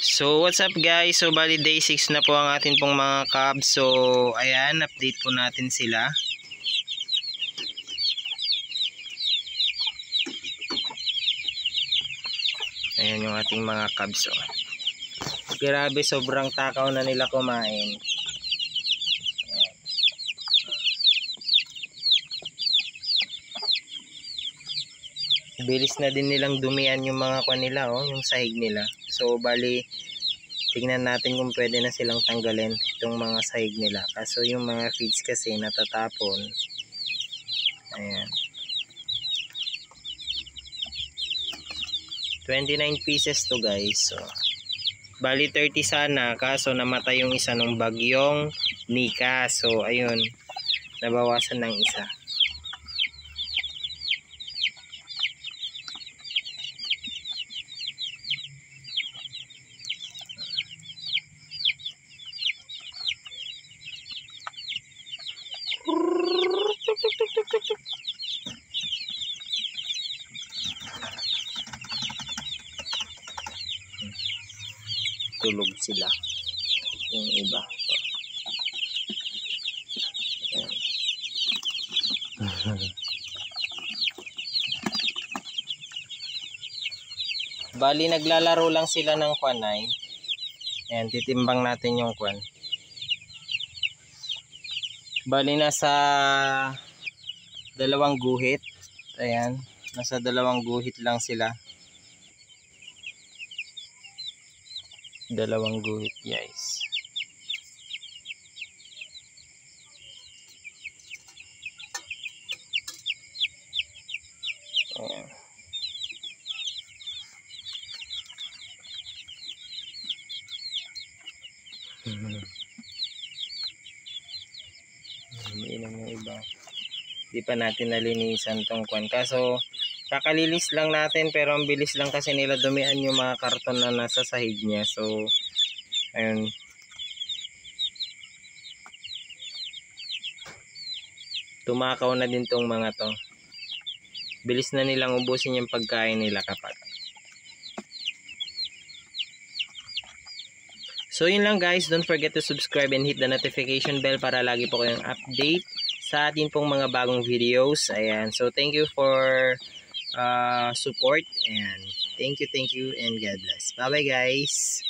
So what's up guys, so bali day 6 na po ang atin pong mga cubs. So ayan, update po natin sila. Ayan yung ating mga cubs. So grabe, sobrang takaw na nila kumain. Bilis na din nilang dumian yung mga kanila, yung sahig nila. So bali tingnan natin kung pwede na silang tanggalin itong mga sahig nila. Kaso yung mga feeds kasi natatapon. Ayan. 29 pieces to guys. So bali 30 sana, kaso namatay yung isa nung bagyong Nika. So ayun, nabawasan ng isa. Tulog sila yung iba. Bali naglalaro lang sila ng kwanay. Ayan, titimbang natin yung kwan. Bali nasa 2 guhit. Ayan, nasa 2 guhit lang sila. 2 guhit guys. Ayan. Umiinom yung iba. Di pa natin nalinisan tong kwan. Kaso kakalilis lang natin, pero ang bilis lang kasi nila dumian yung mga karton na nasa sahig niya. So ayun, tumakaw na din tong mga to. Bilis na nilang ubusin yung pagkain nila kapag. So yun lang guys, don't forget to subscribe and hit the notification bell para lagi po kayong update sa atin pong mga bagong videos. Ayan, so thank you for support, and thank you and God bless. Bye bye guys.